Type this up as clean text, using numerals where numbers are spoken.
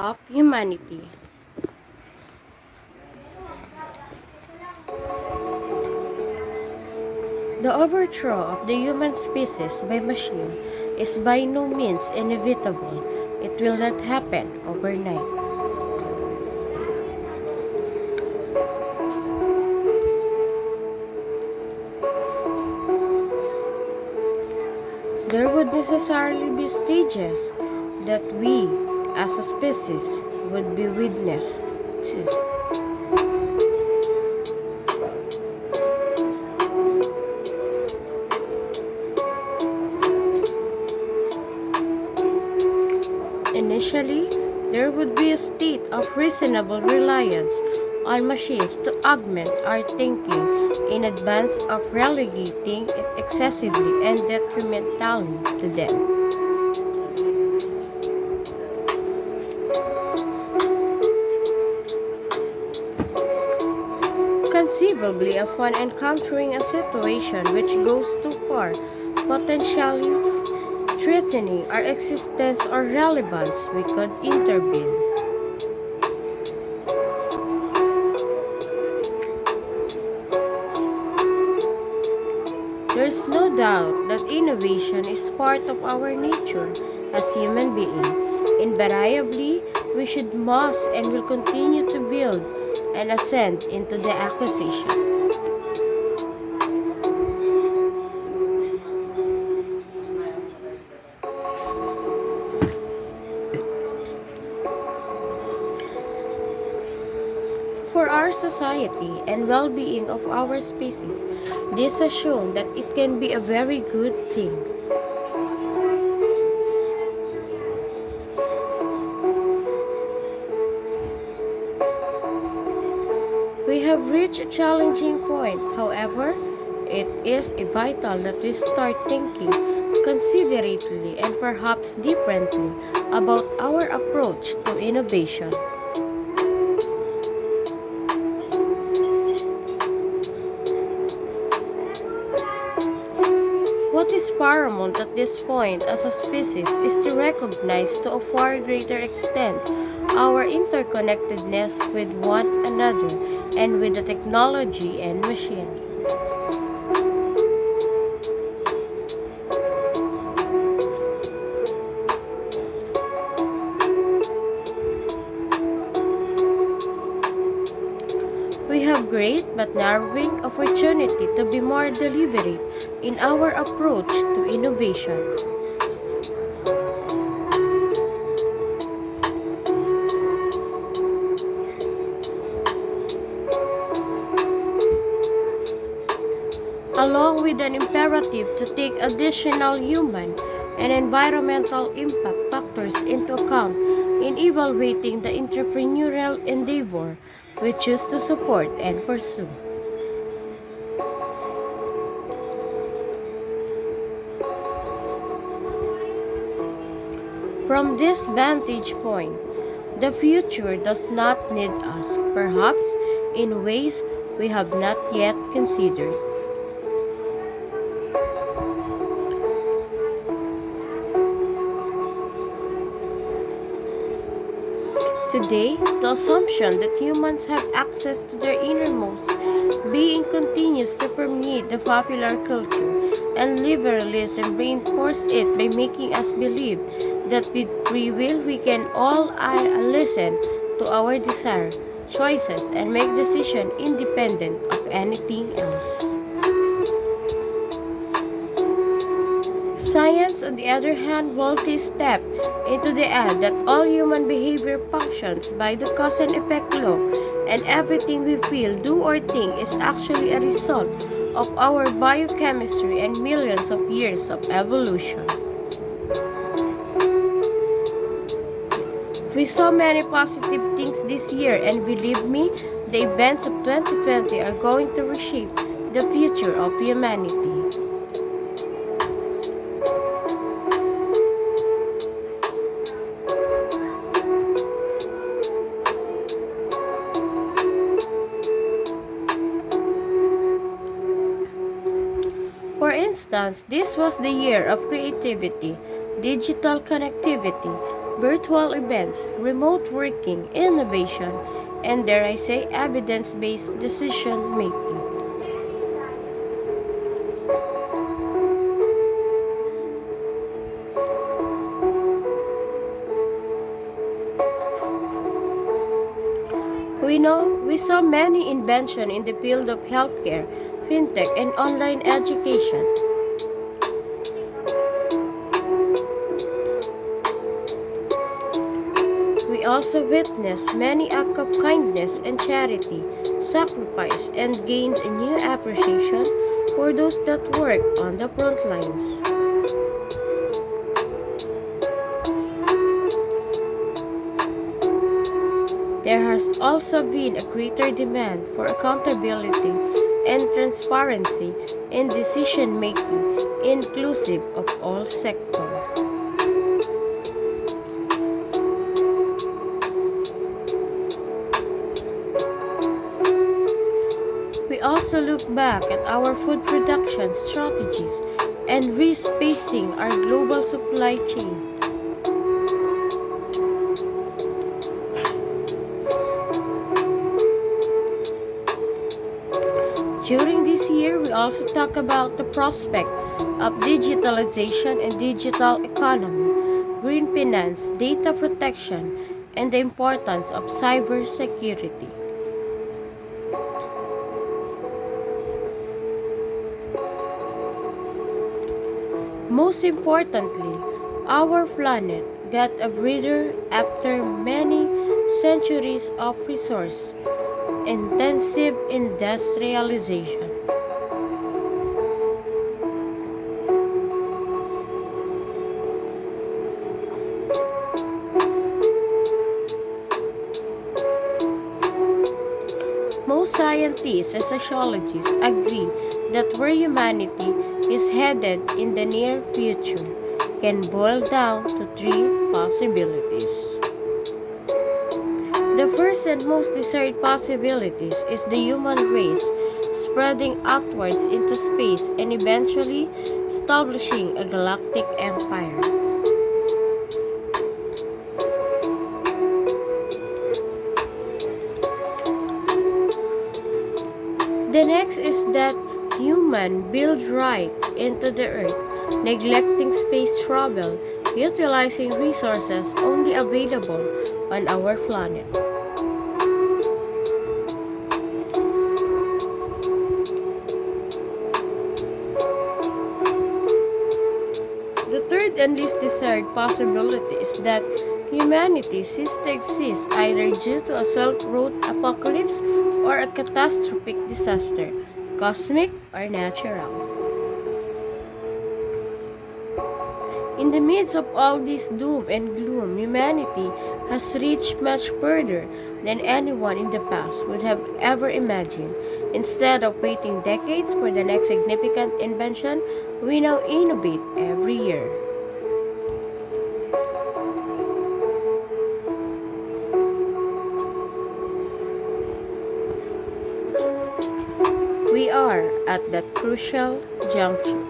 of humanity. The overthrow of the human species by machine is by no means inevitable. It will not happen overnight. There would necessarily be stages that we, as a species, would be witness to. Initially, there would be a state of reasonable reliance on machines to augment our thinking in advance of relegating it excessively and detrimentally to them. Conceivably, upon encountering a situation which goes too far, potentially threatening our existence or relevance, we could intervene. There is no doubt that innovation is part of our nature as human beings. Invariably, we should, must, and will continue to build and ascend into the acquisition. For our society and well-being of our species, this has shown that it can be a very good thing. We have reached a challenging point, however, it is vital that we start thinking considerately and perhaps differently about our approach to innovation. What is paramount at this point as a species is to recognize to a far greater extent our interconnectedness with one another and with the technology and machine. We have great but narrowing opportunity to be more deliberate in our approach to innovation. Along with an imperative to take additional human and environmental impact factors into account in evaluating the entrepreneurial endeavor we choose to support and pursue. From this vantage point, the future does not need us, perhaps in ways we have not yet considered. Today, the assumption that humans have access to their innermost being continues to permeate the popular culture, and liberalism reinforced it by making us believe that with free will we can all listen to our desire, choices, and make decisions independent of anything else. Science, on the other hand, boldly stepped into the ad that all human behavior functions by the cause and effect law, and everything we feel, do, or think is actually a result of our biochemistry and millions of years of evolution. We saw many positive things this year, and believe me, the events of 2020 are going to reshape the future of humanity. For instance, this was the year of creativity, digital connectivity, virtual events, remote working, innovation, and dare I say, evidence based decision making. We saw many inventions in the field of healthcare, fintech, and online education. We also witnessed many acts of kindness and charity, sacrifice, and gained a new appreciation for those that work on the front lines. There has also been a greater demand for accountability and transparency in decision making, inclusive of all sectors. We also look back at our food production strategies and respacing our global supply chain. During this year, we also talk about the prospect of digitalization and digital economy, green finance, data protection, and the importance of cybersecurity. Most importantly, our planet got a breather after many centuries of resource intensive industrialization. Most scientists and sociologists agree that where humanity is headed in the near future can boil down to three possibilities. The first and most desired possibility is the human race spreading outwards into space and eventually establishing a galactic empire. The next is that human build right into the earth, neglecting space travel, utilizing resources only available on our planet. The third and least desired possibility is that humanity ceased to exist either due to a self-wrought apocalypse or a catastrophic disaster, cosmic or natural. In the midst of all this doom and gloom, humanity has reached much further than anyone in the past would have ever imagined. Instead of waiting decades for the next significant invention, we now innovate every year. We are at that crucial juncture.